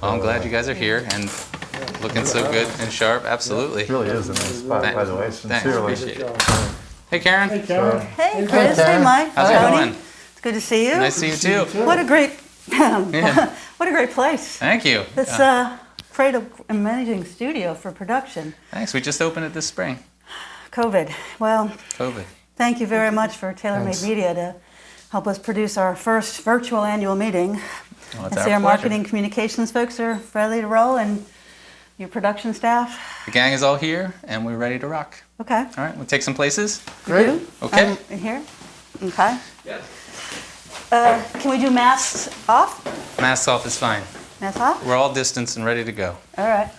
Well, I'm glad you guys are here and looking so good and sharp. Absolutely. It really is a nice spot, by the way. Sincerely. Thanks, appreciate it. Hey, Karen. Hey, Karen. Hey, Chris. Hey, Mike. How's it Tony. going? It's good to see you. Nice to see you too. What a great, Yeah. what a great place. Thank you. It's great, amazing studio for production. Thanks. We just opened it this spring. COVID. Well, COVID. thank you very much for TaylorMade Media to help us produce our first virtual annual meeting. Well, it's I our see our pleasure. marketing communications folks are ready to roll, and your production staff. The gang is all here, and we're ready to rock. Okay. All right, we'll take some places. Great. Okay. In here? Okay. Yeah. Can we do masks off? Masks off is fine. Masks off? We're all distanced and ready to go. All right.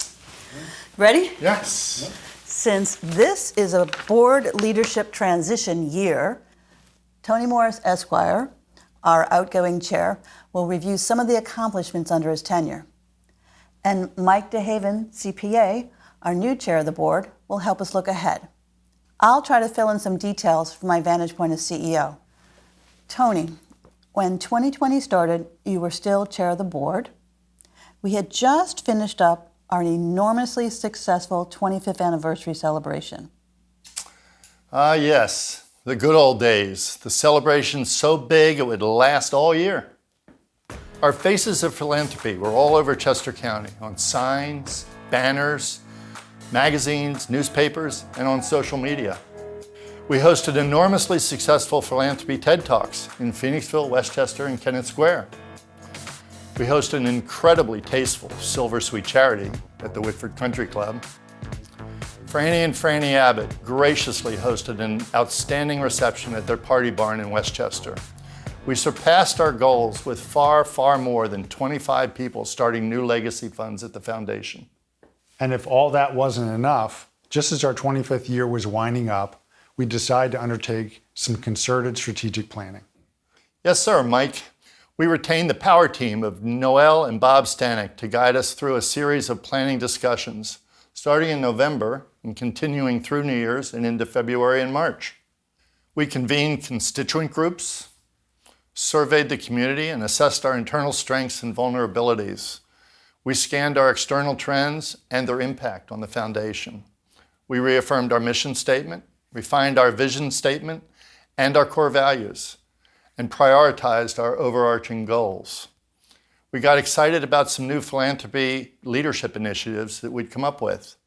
Ready? Yes. Since this is a board leadership transition year, Tony Morris, Esquire, our outgoing chair, will review some of the accomplishments under his tenure. And Mike DeHaven, CPA, our new chair of the board, will help us look ahead. I'll try to fill in some details from my vantage point as CEO. Tony, when 2020 started, you were still chair of the board. We had just finished up our enormously successful 25th anniversary celebration. Yes, the good old days. The celebration so big it would last all year. Our faces of philanthropy were all over Chester County, on signs, banners, magazines, newspapers, and on social media. We hosted enormously successful philanthropy TED Talks in Phoenixville, Westchester, and Kennett Square. We hosted an incredibly tasteful Silver Sweet Charity at the Whitford Country Club. Franny and Franny Abbott graciously hosted an outstanding reception at their party barn in Westchester. We surpassed our goals with far, far more than 25 people starting new legacy funds at the foundation. And if all that wasn't enough, just as our 25th year was winding up, we decided to undertake some concerted strategic planning. Yes, sir, Mike. We retained the power team of Noel and Bob Stanek to guide us through a series of planning discussions, starting in November and continuing through New Year's and into February and March. We convened constituent groups, surveyed the community, and assessed our internal strengths and vulnerabilities. We scanned our external trends and their impact on the foundation. We reaffirmed our mission statement, refined our vision statement and our core values, and prioritized our overarching goals. We got excited about some new philanthropy leadership initiatives that we'd come up with.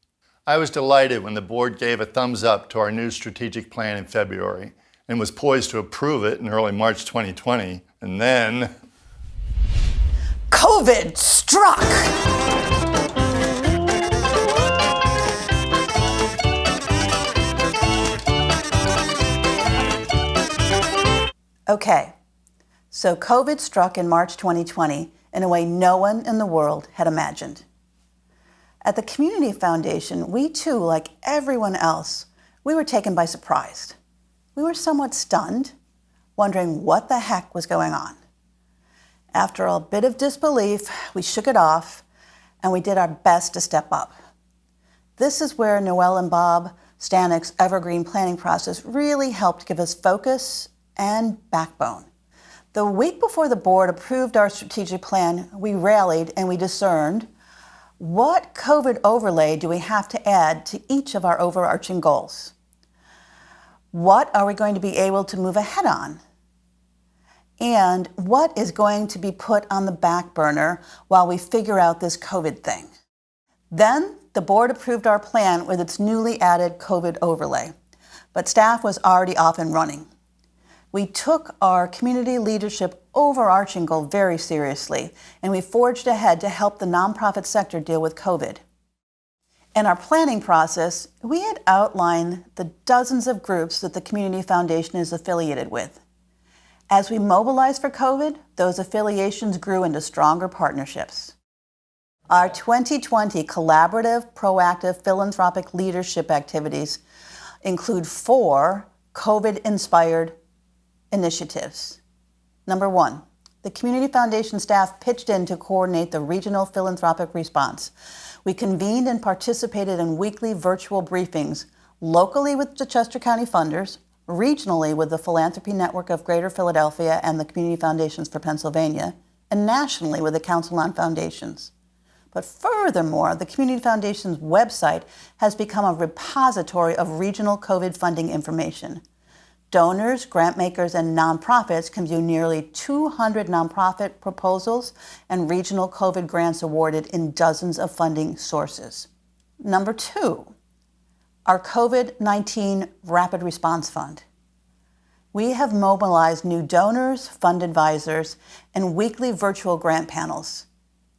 I was delighted when the board gave a thumbs up to our new strategic plan in February and was poised to approve it in early March 2020. And then COVID struck! Okay, so COVID struck in March 2020 in a way no one in the world had imagined. At the Community Foundation, we too, like everyone else, we were taken by surprise. We were somewhat stunned, wondering what the heck was going on. After a bit of disbelief, we shook it off and we did our best to step up. This is where Noel and Bob Stanek's evergreen planning process really helped give us focus and backbone. The week before the board approved our strategic plan, we rallied and we discerned what COVID overlay do we have to add to each of our overarching goals? What are we going to be able to move ahead on? And what is going to be put on the back burner while we figure out this COVID thing? Then the board approved our plan with its newly added COVID overlay, but staff was already off and running. We took our community leadership overarching goal very seriously, and we forged ahead to help the nonprofit sector deal with COVID. In our planning process, we had outlined the dozens of groups that the Community Foundation is affiliated with. As we mobilized for COVID, those affiliations grew into stronger partnerships. Our 2020 collaborative, proactive, philanthropic leadership activities include 4 COVID-inspired initiatives. Number 1, the Community Foundation staff pitched in to coordinate the regional philanthropic response. We convened and participated in weekly virtual briefings, locally with the Chester County funders, regionally with the Philanthropy Network of Greater Philadelphia and the Community Foundations for Pennsylvania, and nationally with the Council on Foundations. But furthermore, the Community Foundation's website has become a repository of regional COVID funding information. Donors, grant makers, and nonprofits can view nearly 200 nonprofit proposals and regional COVID grants awarded in dozens of funding sources. Number 2, our COVID-19 Rapid Response Fund. We have mobilized new donors, fund advisors, and weekly virtual grant panels.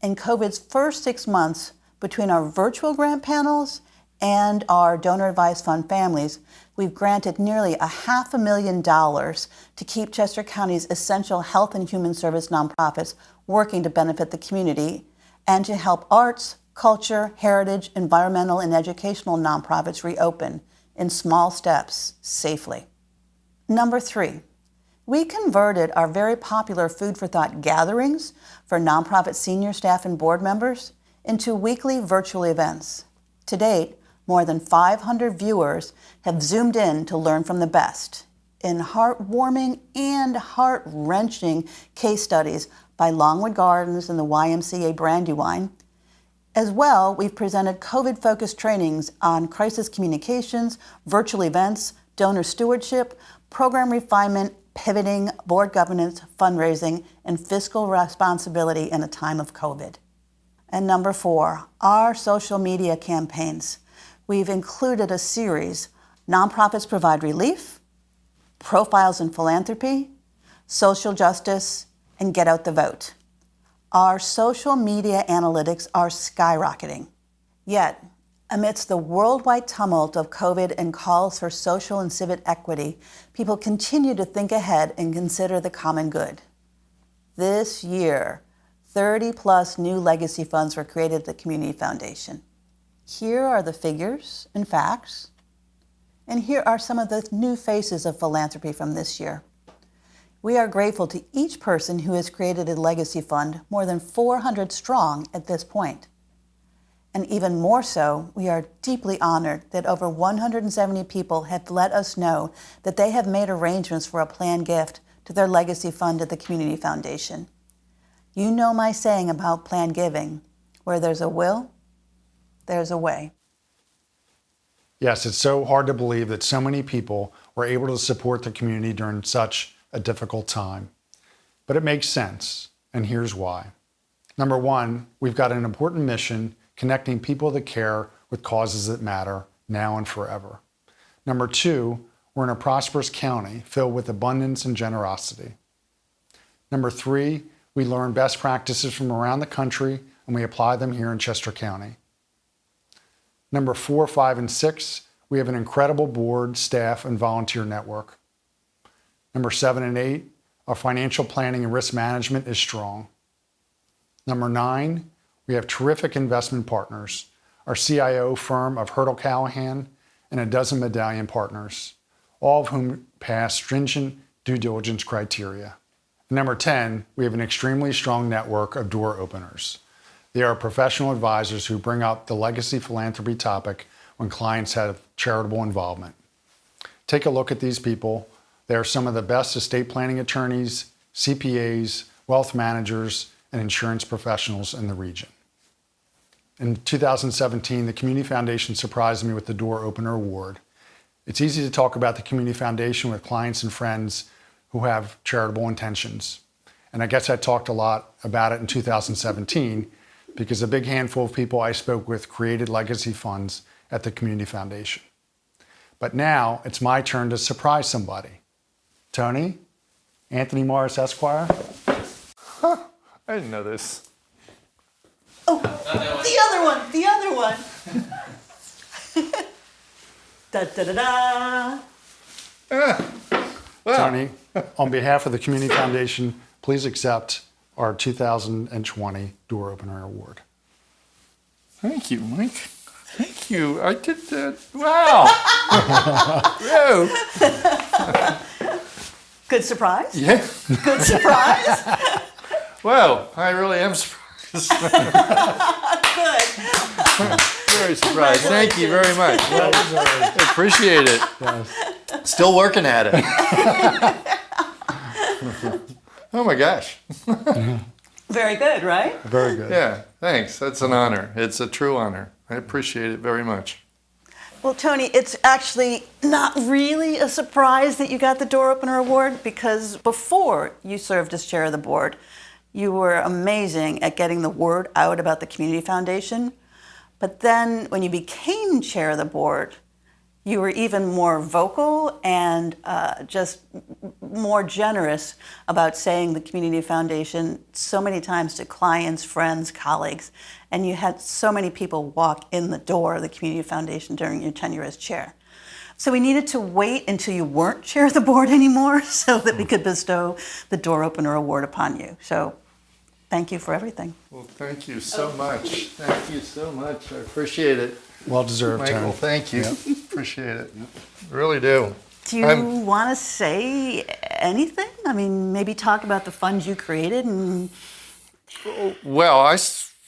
In COVID's first 6 months, between our virtual grant panels and our donor advised fund families, we've granted nearly $500,000 to keep Chester County's essential health and human service nonprofits working to benefit the community and to help arts, culture, heritage, environmental, and educational nonprofits reopen in small steps safely. Number 3, we converted our very popular Food for Thought gatherings for nonprofit senior staff and board members into weekly virtual events. To date, more than 500 viewers have zoomed in to learn from the best in heartwarming and heart-wrenching case studies by Longwood Gardens and the YMCA Brandywine. As well, we've presented COVID-focused trainings on crisis communications, virtual events, donor stewardship, program refinement, pivoting, board governance, fundraising, and fiscal responsibility in a time of COVID. And number 4, our social media campaigns. We've included a series, Nonprofits Provide Relief, Profiles in Philanthropy, Social Justice, and Get Out the Vote. Our social media analytics are skyrocketing. Yet, amidst the worldwide tumult of COVID and calls for social and civic equity, people continue to think ahead and consider the common good. This year, 30+ new legacy funds were created at the Community Foundation. Here are the figures and facts, and here are some of the new faces of philanthropy from this year. We are grateful to each person who has created a legacy fund, more than 400 strong at this point. And even more so, we are deeply honored that over 170 people have let us know that they have made arrangements for a planned gift to their legacy fund at the Community Foundation. You know my saying about planned giving, where there's a will, there's a way. Yes, it's so hard to believe that so many people were able to support the community during such a difficult time. But it makes sense, and here's why. Number 1, we've got an important mission connecting people that care with causes that matter now and forever. Number 2, we're in a prosperous county filled with abundance and generosity. Number 3, we learn best practices from around the country and we apply them here in Chester County. Number 4, 5, and 6, we have an incredible board, staff, and volunteer network. Number 7 and 8, our financial planning and risk management is strong. Number 9, we have terrific investment partners, our CIO firm of Hirtle Callaghan and a dozen medallion partners, all of whom pass stringent due diligence criteria. And number 10, we have an extremely strong network of door openers. They are professional advisors who bring up the legacy philanthropy topic when clients have charitable involvement. Take a look at these people. They are some of the best estate planning attorneys, CPAs, wealth managers, and insurance professionals in the region. In 2017, the Community Foundation surprised me with the Door Opener Award. It's easy to talk about the Community Foundation with clients and friends who have charitable intentions. And I guess I talked a lot about it in 2017 because a big handful of people I spoke with created legacy funds at the Community Foundation. But now it's my turn to surprise somebody. Tony, Anthony Morris Esquire. I didn't know this. Oh, the other one. Da da da da. Wow. Tony, on behalf of the Community Foundation, please accept our 2020 Door Opener Award. Thank you, Mike. Thank you. I did that. Wow. Whoa. Good surprise? Yeah. Good surprise? Wow. I really am surprised. Good. Very surprised. Thank you very much. Well, I appreciate it. Yes. Still working at it. Oh my gosh. Very good, right? Very good. Yeah, thanks. That's an honor. It's a true honor. I appreciate it very much. Well, Tony, it's actually not really a surprise that you got the Door Opener Award, because before you served as chair of the board, you were amazing at getting the word out about the Community Foundation. But then when you became chair of the board, you were even more vocal and just more generous about saying the Community Foundation so many times to clients, friends, colleagues, and you had so many people walk in the door of the Community Foundation during your tenure as chair. So we needed to wait until you weren't chair of the board anymore so that we could bestow the Door Opener Award upon you. So thank you for everything. Well, thank you so much. Thank you so much. I appreciate it. Well deserved, Michael, Tony. thank you. Appreciate it. Really do. Do you want to say anything? I mean, maybe talk about the funds you created and... Well,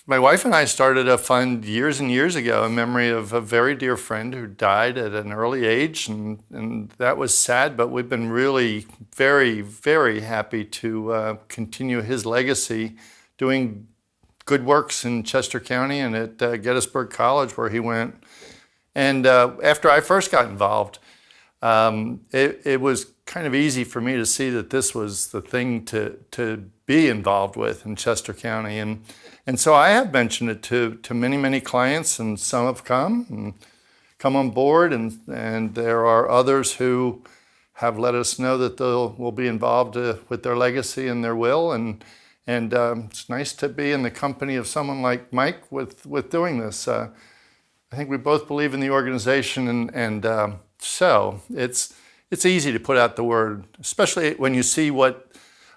my wife and I started a fund years and years ago in memory of a very dear friend who died at an early age, and that was sad, but we've been really very, very happy to continue his legacy doing good works in Chester County and at Gettysburg College where he went. And after I first got involved, it was kind of easy for me to see that this was the thing to be involved with in Chester County. And so I have mentioned it to many, many clients, and some have come on board, and there are others who have let us know that will be involved with their legacy and their will. And it's nice to be in the company of someone like Mike with doing this. I think we both believe in the organization, and so it's easy to put out the word, especially when you see what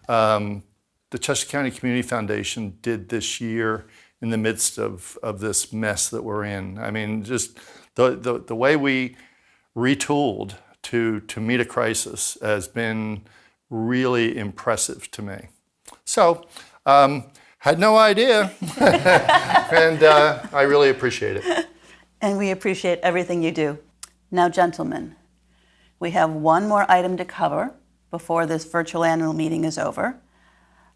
the Chester County Community Foundation did this year in the midst of this mess that we're in. I mean, just the way we retooled to meet a crisis has been really impressive to me. So, had no idea, and I really appreciate it. And we appreciate everything you do. Now, gentlemen, we have one more item to cover before this virtual annual meeting is over.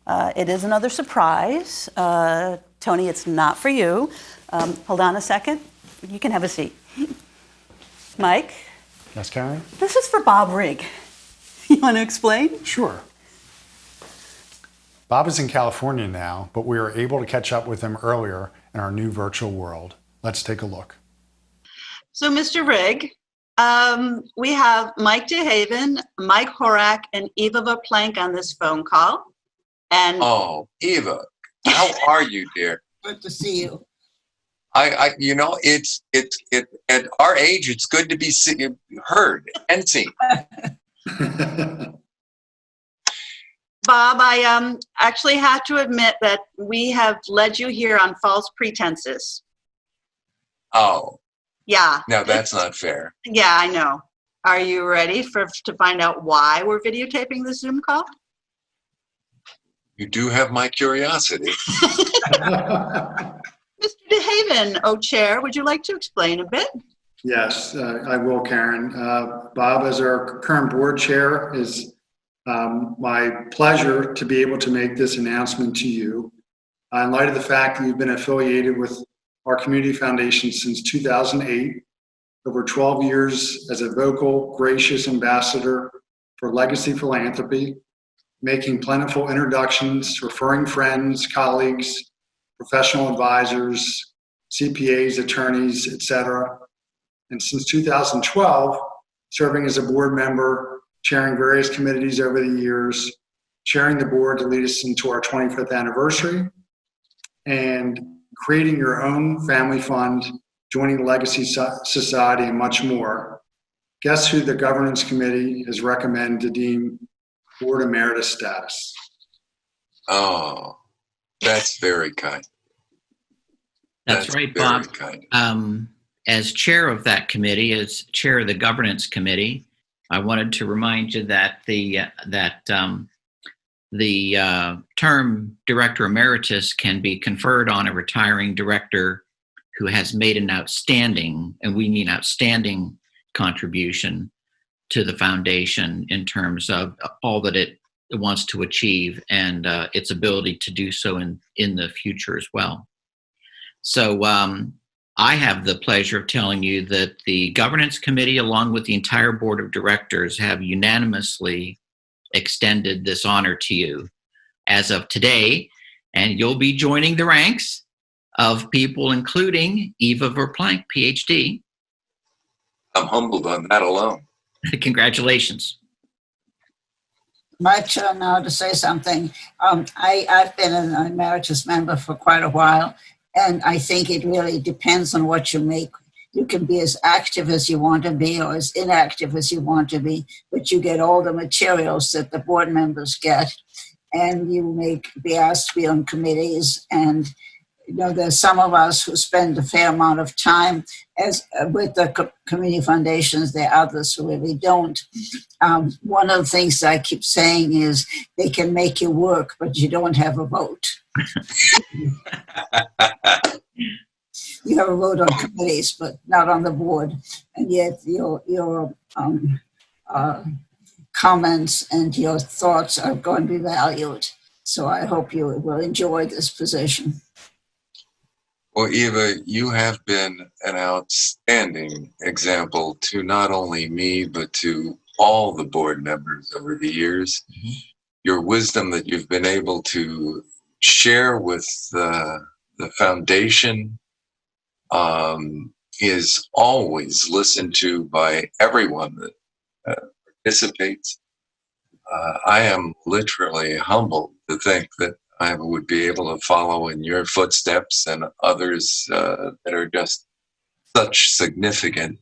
It is another surprise. Tony, it's not for you. Hold on a second. You can have a seat. Mike? Yes, Karen? This is for Bob Rigg. You want to explain? Sure. Bob is in California now, but we were able to catch up with him earlier in our new virtual world. Let's take a look. So, Mr. Rigg, we have Mike DeHaven, Mike Horak, and Eva Plank on this phone call. And oh, Eva, how are you, dear? Good to see you. You know, it's at our age, it's good to be heard and seen. Bob, I actually have to admit that we have led you here on false pretenses. Oh. Yeah. No, that's not fair. Yeah, I know. Are you ready to find out why we're videotaping the Zoom call? You do have my curiosity. Mr. DeHaven, Chair, would you like to explain a bit? Yes, I will, Karen. Bob, as our current board chair, is my pleasure to be able to make this announcement to you. In light of the fact that you've been affiliated with our community foundation since 2008, over 12 years as a vocal, gracious ambassador for legacy philanthropy, making plentiful introductions, referring friends, colleagues, professional advisors, CPAs, attorneys, etc. And since 2012, serving as a board member, chairing various committees over the years, chairing the board to lead us into our 25th anniversary, and creating your own family fund, joining the Legacy Society, and much more. Guess who the governance committee has recommended to deem board emeritus status? Oh, that's very kind. That's right, very Bob. Kind. As chair of that committee, as chair of the governance committee, I wanted to remind you that the term director emeritus can be conferred on a retiring director who has made an outstanding, and we mean outstanding, contribution to the foundation in terms of all that it wants to achieve and its ability to do so in the future as well. So I have the pleasure of telling you that the governance committee, along with the entire board of directors, have unanimously extended this honor to you as of today, and you'll be joining the ranks of people including Eva Verplank, PhD. I'm humbled on that alone. Congratulations. My turn now to say something. I've been an emeritus member for quite a while, and I think it really depends on what you make. You can be as active as you want to be or as inactive as you want to be, but you get all the materials that the board members get, and you may be asked to be on committees. And there's some of us who spend a fair amount of time with the community foundations. There are others who really don't. One of the things I keep saying is they can make you work, but you don't have a vote. You have a vote on committees, but not on the board. And yet your comments and your thoughts are going to be valued. So I hope you will enjoy this position. Well, Eva, you have been an outstanding example to not only me, but to all the board members over the years. Mm-hmm. Your wisdom that you've been able to share with the foundation is always listened to by everyone that participates. I am literally humbled to think that I would be able to follow in your footsteps and others that are just such significant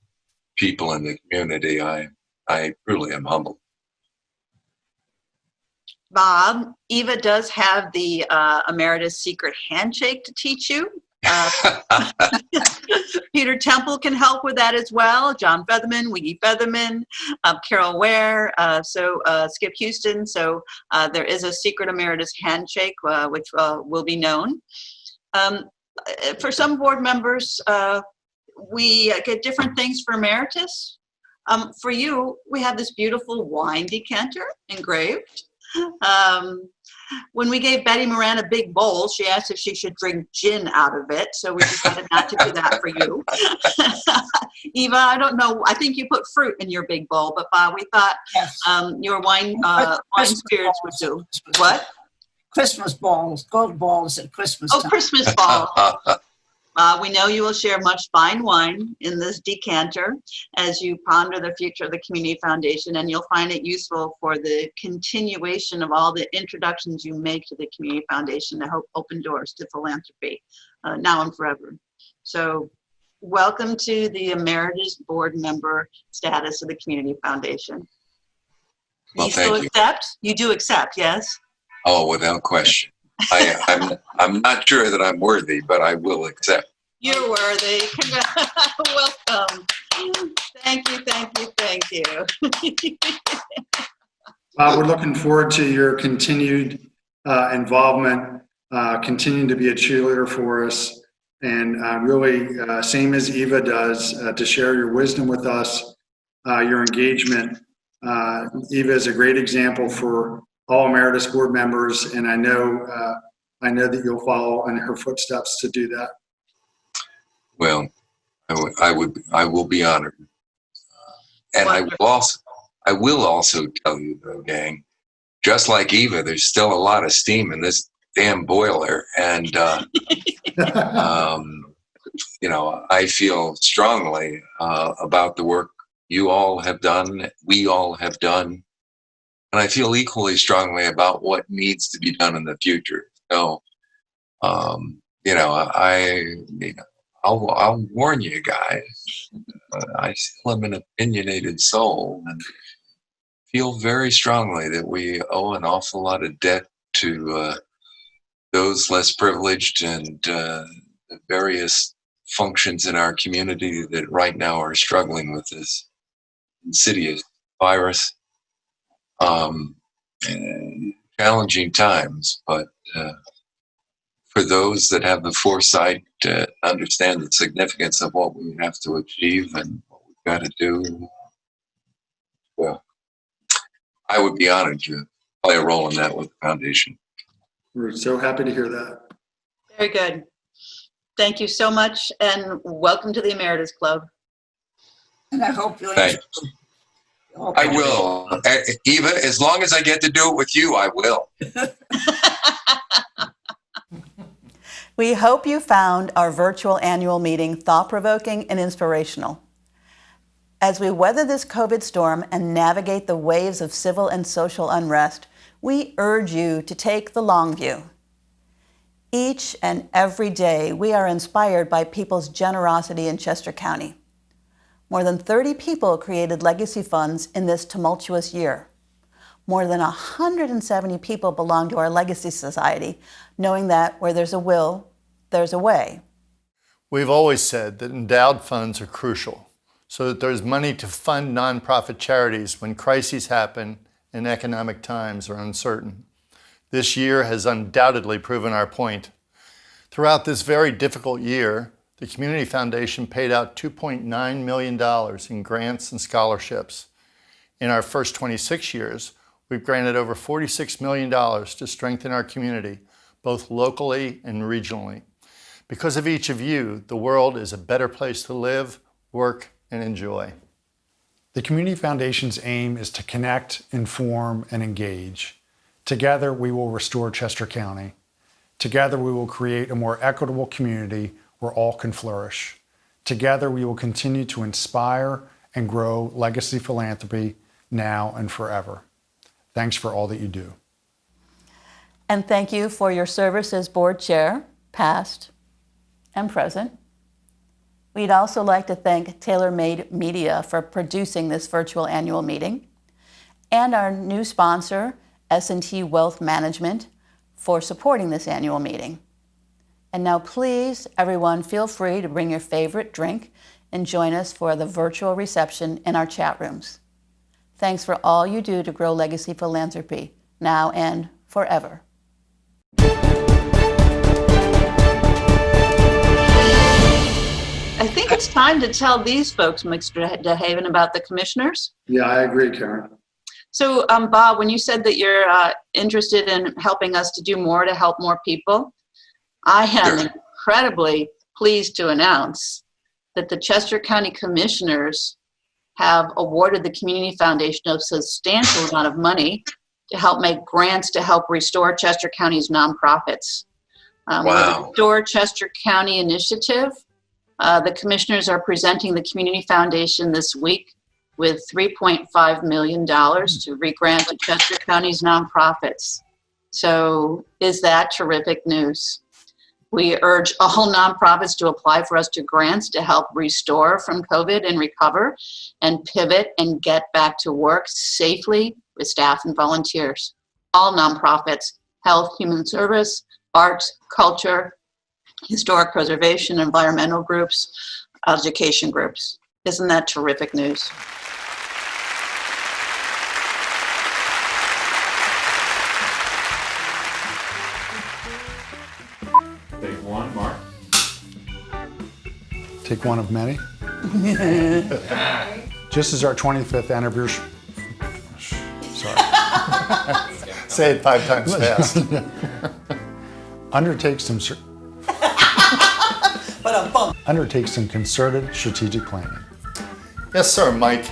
people in the community. I truly am humbled. Bob, Eva does have the Emeritus Secret Handshake to teach you. Peter Temple can help with that as well. John Featherman, Wiggy Featherman, Carol Ware, Skip Houston. So there is a secret Emeritus Handshake, which will be known. For some board members, we get different things for Emeritus. For you, we have this beautiful wine decanter engraved. When we gave Betty Moran a big bowl, she asked if she should drink gin out of it. So we decided not to do that for you. Eva, I don't know. I think you put fruit in your big bowl, but Bob, we thought your wine spirits would do. What? Christmas balls, gold balls at Christmas time. Oh, Christmas balls. We know you will share much fine wine in this decanter as you ponder the future of the Community Foundation, and you'll find it useful for the continuation of all the introductions you make to the Community Foundation to help open doors to philanthropy now and forever. So welcome to the Emeritus Board Member status of the Community Foundation. Well, you still accept? You do accept, yes? Oh, without question. I'm not sure that I'm worthy, but I will accept. You're worthy. Welcome. Thank you. We're looking forward to your continued involvement, continuing to be a cheerleader for us, and really, same as Eva does, to share your wisdom with us, your engagement. Eva is a great example for all Emeritus board members, and I know that you'll follow in her footsteps to do that. Well, I will be honored, and I will also tell you, though, gang, just like Eva, there's still a lot of steam in this damn boiler, and I feel strongly about the work you all have done, we all have done. And I feel equally strongly about what needs to be done in the future. So, I'll warn you guys. I still am an opinionated soul and feel very strongly that we owe an awful lot of debt to those less privileged and the various functions in our community that right now are struggling with this insidious virus. Challenging times, but for those that have the foresight to understand the significance of what we have to achieve and what we've got to do, well, I would be honored to play a role in that with the foundation. We're so happy to hear that. Very good. Thank you so much, and welcome to the Emeritus Club. And I hope you Thanks. I will. Eva, as long as I get to do it with you, I will. We hope you found our virtual annual meeting thought-provoking and inspirational. As we weather this COVID storm and navigate the waves of civil and social unrest, we urge you to take the long view. Each and every day, we are inspired by people's generosity in Chester County. More than 30 people created legacy funds in this tumultuous year. More than 170 people belong to our Legacy Society, knowing that where there's a will, there's a way. We've always said that endowed funds are crucial so that there's money to fund nonprofit charities when crises happen and economic times are uncertain. This year has undoubtedly proven our point. Throughout this very difficult year, the Community Foundation paid out $2.9 million in grants and scholarships. In our first 26 years, we've granted over $46 million to strengthen our community, both locally and regionally. Because of each of you, the world is a better place to live, work, and enjoy. The Community Foundation's aim is to connect, inform, and engage. Together, we will restore Chester County. Together, we will create a more equitable community where all can flourish. Together, we will continue to inspire and grow legacy philanthropy now and forever. Thanks for all that you do. And thank you for your service as board chair, past and present. We'd also like to thank TaylorMade Media for producing this virtual annual meeting, and our new sponsor, S&T Wealth Management, for supporting this annual meeting. And now please, everyone, feel free to bring your favorite drink and join us for the virtual reception in our chat rooms. Thanks for all you do to grow legacy philanthropy, now and forever. I think it's time to tell these folks, Mr. DeHaven, about the commissioners. Yeah, I agree, Karen. So, Bob, when you said that you're interested in helping us to do more to help more people, I am incredibly pleased to announce that the Chester County Commissioners have awarded the Community Foundation a substantial amount of money to help make grants to help restore Chester County's nonprofits. With the Restore Chester County initiative, the commissioners are presenting the Community Foundation this week with $3.5 million to re-grant to Chester County's nonprofits. So is that terrific news? We urge all nonprofits to apply for us to grants to help restore from COVID and recover and pivot and get back to work safely with staff and volunteers. All nonprofits, health, human service, arts, culture, historic preservation, environmental groups, education groups. Isn't that terrific news? Take one, Mark. Take one of many. Just as our 25th anniversary. Sorry. Say it 5 times fast. Undertake some concerted strategic planning. Yes, sir, Mike.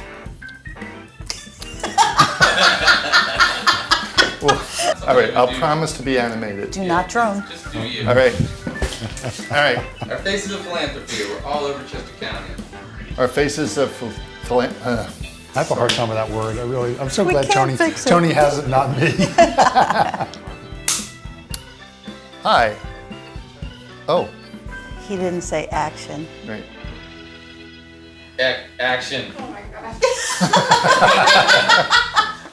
Well, all right, I'll promise to be animated. Do not drone. Just do you. All right. All right. Our faces of philanthropy. We're all over Chester County. Our faces of I have a hard time with that word. I'm so We glad can't fix it. Tony has it, not me. Hi. Oh, He didn't say action. right. Action.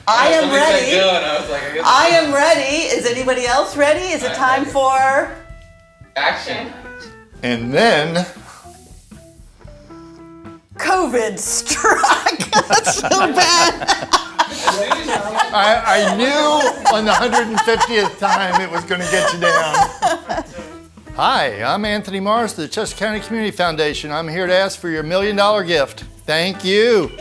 I am Somebody said ready. go, and I was like, I guess I am ready. Is anybody else ready? Is it I'm time ready. for action. And then, COVID struck? That's so bad. I knew on the 150th time it was going to get you down. Hi, I'm Anthony Mars, the Chester County Community Foundation. I'm here to ask for your $1 million gift. Thank you.